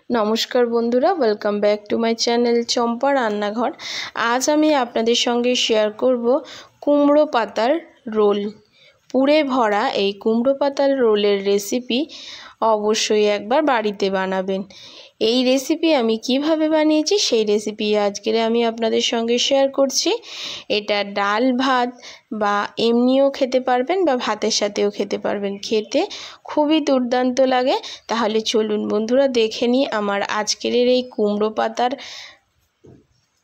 নমস্কার বন্ধুরা, welcome back to my channel Champa রান্নাঘর। আজ আমি আপনাদের সঙ্গে শেয়ার করব কুমড়ো পাতার রোল। পুরে ভরা এই কুমড়ো পাতার রোলের রেসিপি অবশ্যই একবার বাড়িতে বানাবেন। এই রেসিপি আমি কিভাবে বানিয়েছি সেই রেসিপি আজকে আমি আপনাদের সঙ্গে শেয়ার করছি। এটা ডাল ভাত বা এমনিও খেতে পারবেন বা ভাতের সাথেও খেতে পারবেন, খেতে খুবই দুর্দান্ত লাগে। তাহলে চলুন বন্ধুরা দেখে নিই আমার আজকের এই কুমড়ো পাতার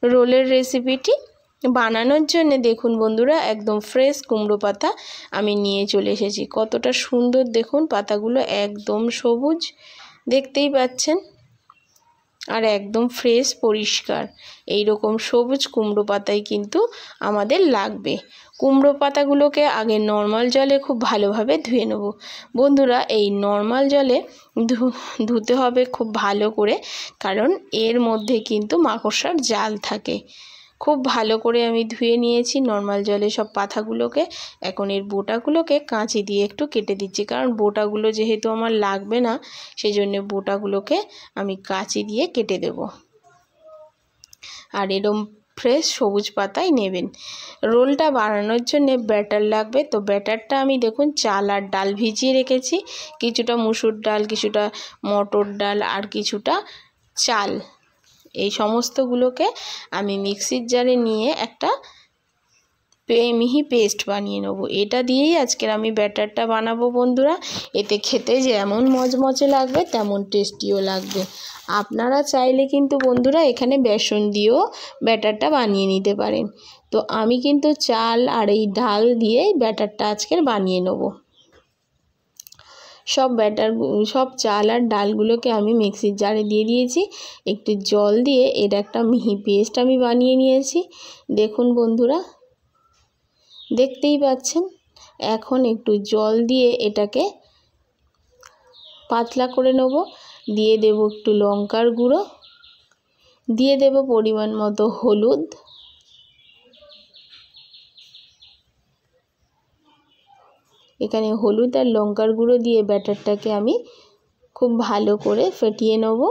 রোলের রেসিপিটি। বানানোর জন্য দেখুন বন্ধুরা, একদম ফ্রেশ কুমড়ো পাতা আমি নিয়ে চলে এসেছি। কতটা সুন্দর দেখুন, পাতাগুলো একদম সবুজ দেখতেই পাচ্ছেন, আর একদম ফ্রেশ পরিষ্কার। এই রকম সবুজ কুমড়ো পাতাই কিন্তু আমাদের লাগবে। কুমড়ো পাতাগুলোকে আগে নর্মাল জলে খুব ভালোভাবে ধুয়ে নেব বন্ধুরা। এই নর্মাল জলে ধুতে হবে খুব ভালো করে, কারণ এর মধ্যে কিন্তু মাকড়সার জাল থাকে। খুব ভালো করে আমি ধুয়ে নিয়েছি নর্মাল জলে সব পাতাগুলোকে। এখন এর বোটাগুলোকে কাঁচি দিয়ে একটু কেটে দিচ্ছি, কারণ বোটাগুলো যেহেতু আমার লাগবে না, সেই জন্য বোটাগুলোকে আমি কাঁচি দিয়ে কেটে দেব। আর এরকম ফ্রেশ সবুজ পাতাই নেবেন। রোলটা বানানোর জন্য ব্যাটার লাগবে। তো ব্যাটারটা আমি দেখুন চাল আর ডাল ভিজিয়ে রেখেছি, কিছুটা মুসুর ডাল, কিছুটা মটর ডাল আর কিছুটা চাল। এই সমস্তগুলোকে আমি মিক্সির জারে নিয়ে একটা মিহি পেস্ট বানিয়ে নেব। এটা দিয়েই আজকের আমি ব্যাটারটা বানাবো বন্ধুরা। এতে খেতে যেমন মজমজে লাগবে তেমন টেস্টিও লাগবে। আপনারা চাইলে কিন্তু বন্ধুরা এখানে বেসন দিয়েও ব্যাটারটা বানিয়ে নিতে পারেন। তো আমি কিন্তু চাল আর এই ডাল দিয়ে ব্যাটারটা আজকের বানিয়ে নেব। সব চাল আর ডালগুলোকে আমি মিক্সির জারে দিয়ে দিয়েছি। একটু জল দিয়ে এর একটা মিহি পেস্ট আমি বানিয়ে নিয়েছি। দেখুন বন্ধুরা, দেখতেই পাচ্ছেন। এখন একটু জল দিয়ে এটাকে পাতলা করে নেব। দিয়ে দেব একটু লঙ্কার গুঁড়ো, দিয়ে দেব পরিমাণ মতো হলুদ, এখানে হলুদ আর লঙ্কার গুঁড়ো দিয়ে ব্যাটারটাকে আমি খুব ভালো করে ফেটিয়ে নেব।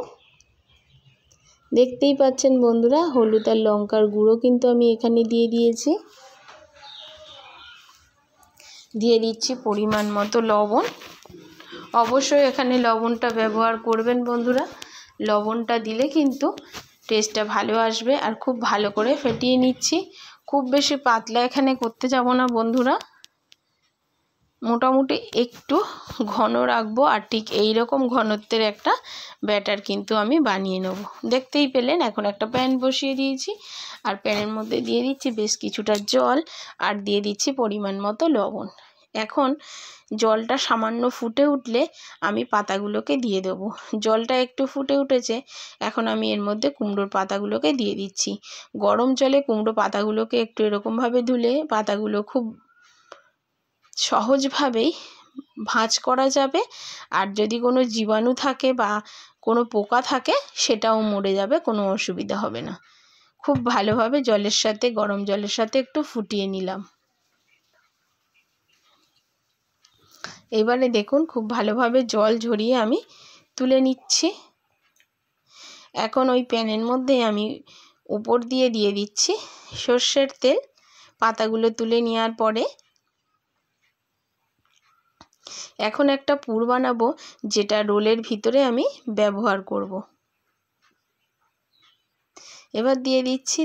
দেখতেই পাচ্ছেন বন্ধুরা, হলুদ আর লঙ্কার গুঁড়ো কিন্তু আমি এখানে দিয়ে দিয়েছি। দিয়ে দিচ্ছি পরিমাণ মতো লবণ। অবশ্যই এখানে লবণটা ব্যবহার করবেন বন্ধুরা। লবণটা দিলে কিন্তু টেস্টটা ভালো আসবে। আর খুব ভালো করে ফেটিয়ে নিচ্ছি। খুব বেশি পাতলা এখানে করতে যাব না বন্ধুরা, মোটামুটি একটু ঘন রাখবো। আর ঠিক এই রকম ঘনত্বের একটা ব্যাটার কিন্তু আমি বানিয়ে নেব। দেখতেই পেলেন, এখন একটা প্যান বসিয়ে দিয়েছি, আর প্যানের মধ্যে দিয়ে দিচ্ছি বেশ কিছুটা জল, আর দিয়ে দিচ্ছি পরিমাণ মতো লবণ। এখন জলটা সামান্য ফুটে উঠলে আমি পাতাগুলোকে দিয়ে দেবো। জলটা একটু ফুটে উঠেছে, এখন আমি এর মধ্যে কুমড়োর পাতাগুলোকে দিয়ে দিচ্ছি। গরম জলে কুমড়ো পাতাগুলোকে একটু এরকমভাবে ধুলে পাতাগুলো খুব সহজভাবেই ভাঁজ করা যাবে। আর যদি কোনো জীবাণু থাকে বা কোনো পোকা থাকে সেটাও মরে যাবে, কোনো অসুবিধা হবে না। খুব ভালোভাবে জলের সাথে, গরম জলের সাথে একটু ফুটিয়ে নিলাম। এবারে দেখুন খুব ভালোভাবে জল ঝরিয়ে আমি তুলে নিচ্ছি। এখন ওই প্যানের মধ্যে আমি উপর দিয়ে দিচ্ছি সর্ষের তেল। পাতাগুলো তুলে নেওয়ার পরে এখন একটা পুর বানাবো, যেটা রোলের ভিতরে আমি ব্যবহার করব। এবার দিয়ে দিচ্ছি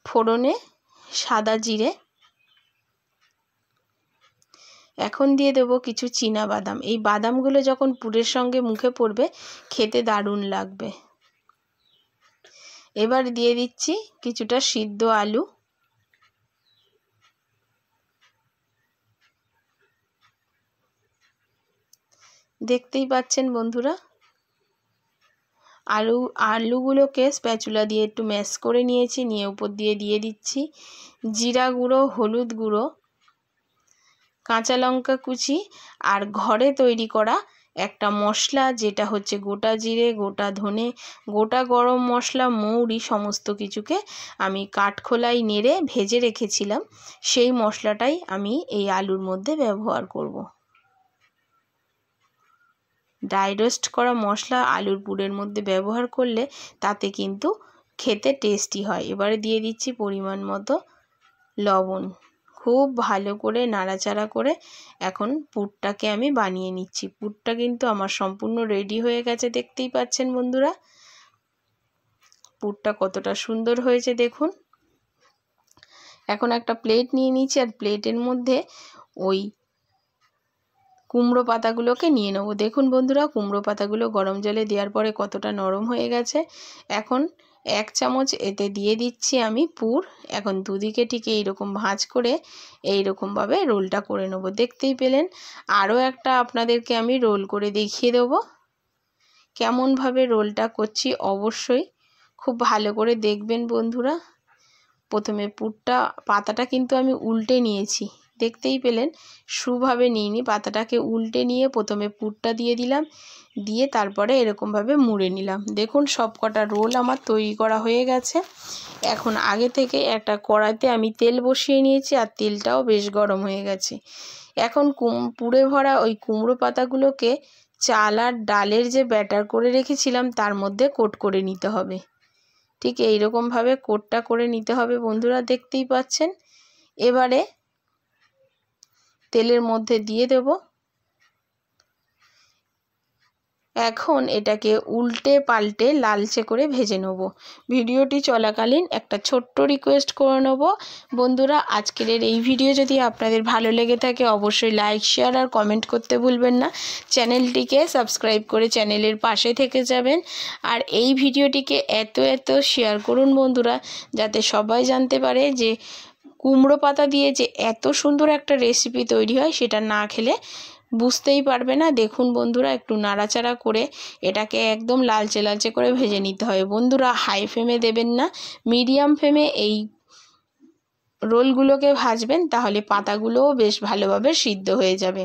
ফোড়নে সাদা জিরে। এখন দিয়ে দেবো কিছু চীনা বাদাম। এই বাদামগুলো যখন পুরের সঙ্গে মুখে পড়বে খেতে দারুণ লাগবে। এবার দিয়ে দিচ্ছি কিছুটা সিদ্ধ আলু। দেখতেই পাচ্ছেন বন্ধুরা, আলুগুলোকে স্প্যাচুলা দিয়ে একটু ম্যাশ করে নিয়েছি, নিয়ে উপর দিয়ে দিচ্ছি জিরা গুঁড়ো, হলুদ গুঁড়ো, কাঁচা লঙ্কা কুচি, আর ঘরে তৈরি করা একটা মশলা, যেটা হচ্ছে গোটা জিরে, গোটা ধনে, গোটা গরম মশলা, মৌরি, সমস্ত কিছুকে আমি কাঠখোলায় নেড়ে ভেজে রেখেছিলাম। সেই মশলাটাই আমি এই আলুর মধ্যে ব্যবহার করব। ড্রাই রোস্ট করা মশলা আলুর পুরের মধ্যে ব্যবহার করলে তাতে কিন্তু খেতে টেস্টি হয়। এবারে দিয়ে দিচ্ছি পরিমাণ মতো লবণ। খুব ভালো করে নাড়াচাড়া করে এখন পুরটাকে আমি বানিয়ে নিচ্ছি। পুরটা কিন্তু আমার সম্পূর্ণ রেডি হয়ে গেছে, দেখতেই পাচ্ছেন বন্ধুরা। পুরটা কতটা সুন্দর হয়েছে দেখুন। এখন একটা প্লেট নিয়ে নিচ্ছি, আর প্লেটের মধ্যে ওই কুমড়ো পাতাগুলোকে নিয়ে নেব। দেখুন বন্ধুরা, কুমড়ো পাতাগুলো গরম জলে দেওয়ার পরে কতটা নরম হয়ে গেছে। এখন 1 চামচ এতে দিয়ে দিচ্ছি আমি পুর। এখন দুদিকে ঠিক এইরকম ভাঁজ করে এইরকমভাবে রোলটা করে নেব। দেখতেই পেলেন। আরও একটা আপনাদেরকে আমি রোল করে দেখিয়ে দেবো কেমনভাবে রোলটা করছি। অবশ্যই খুব ভালো করে দেখবেন বন্ধুরা। প্রথমে পাতাটা কিন্তু আমি উল্টে নিয়েছি, দেখতেই পেলেন। সুভাবে নিইনি, পাতাটাকে উল্টে নিয়ে প্রথমে পুরটা দিয়ে দিলাম, দিয়ে তারপরে এরকমভাবে মুড়ে নিলাম। দেখুন সব কটা রোল আমার তৈরি করা হয়ে গেছে। এখন আগে থেকে একটা কড়াইতে আমি তেল বসিয়ে নিয়েছি, আর তেলটাও বেশ গরম হয়ে গেছে। এখন পুরে ভরা ওই কুমড়ো পাতাগুলোকে চাল আর ডালের যে ব্যাটার করে রেখেছিলাম তার মধ্যে কোট করে নিতে হবে। ঠিক এইরকমভাবে কোটটা করে নিতে হবে বন্ধুরা, দেখতেই পাচ্ছেন। এবারে তেলের মধ্যে দিয়ে দেব। এখন এটাকে উল্টে পাল্টে লালচে করে ভেজে নেব। ভিডিওটি চলাকালীন একটা ছোট্ট রিকোয়েস্ট করে নেব বন্ধুরা, আজকের এই ভিডিও যদি আপনাদের ভালো লেগে থাকে অবশ্যই লাইক, শেয়ার আর কমেন্ট করতে ভুলবেন না। চ্যানেলটিকে সাবস্ক্রাইব করে চ্যানেলের পাশে থেকে যাবেন। আর এই ভিডিওটিকে এত শেয়ার করুন বন্ধুরা, যাতে সবাই জানতে পারে যে কুমড়ো পাতা দিয়ে যে এত সুন্দর একটা রেসিপি তৈরি হয় সেটা না খেলে বুঝতেই পারবে না। দেখুন বন্ধুরা, একটু নাড়াচাড়া করে এটাকে একদম লালচে করে ভেজে নিতে হবে বন্ধুরা। হাই ফ্লেমে দেবেন না, মিডিয়াম ফ্লেমে এই রোলগুলোকে ভাজবেন, তাহলে পাতাগুলোও বেশ ভালোভাবে সিদ্ধ হয়ে যাবে।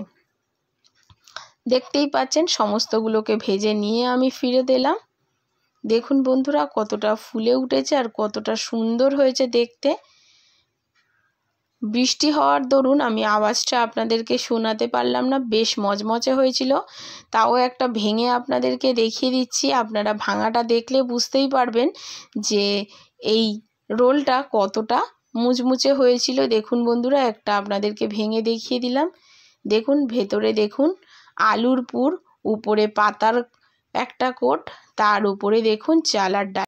দেখতেই পাচ্ছেন সমস্তগুলোকে ভেজে নিয়ে আমি ফিরে দিলাম। দেখুন বন্ধুরা কতটা ফুলে উঠেছে আর কতটা সুন্দর হয়েছে দেখতে। বৃষ্টি হওয়ার দরুন আমি আওয়াজটা আপনাদেরকে শোনাতে পারলাম না, বেশ মচমচে হয়েছিল। তাও একটা ভেঙে আপনাদেরকে দেখিয়ে দিচ্ছি, আপনারা ভাঙাটা দেখলে বুঝতেই পারবেন যে এই রোলটা কতটা মুচমুচে হয়েছিল। দেখুন বন্ধুরা, একটা আপনাদেরকে ভেঙে দেখিয়ে দিলাম। দেখুন ভেতরে দেখুন আলুর পুর, উপরে পাতার একটা কোট, তার উপরে দেখুন চাল আর ডাল।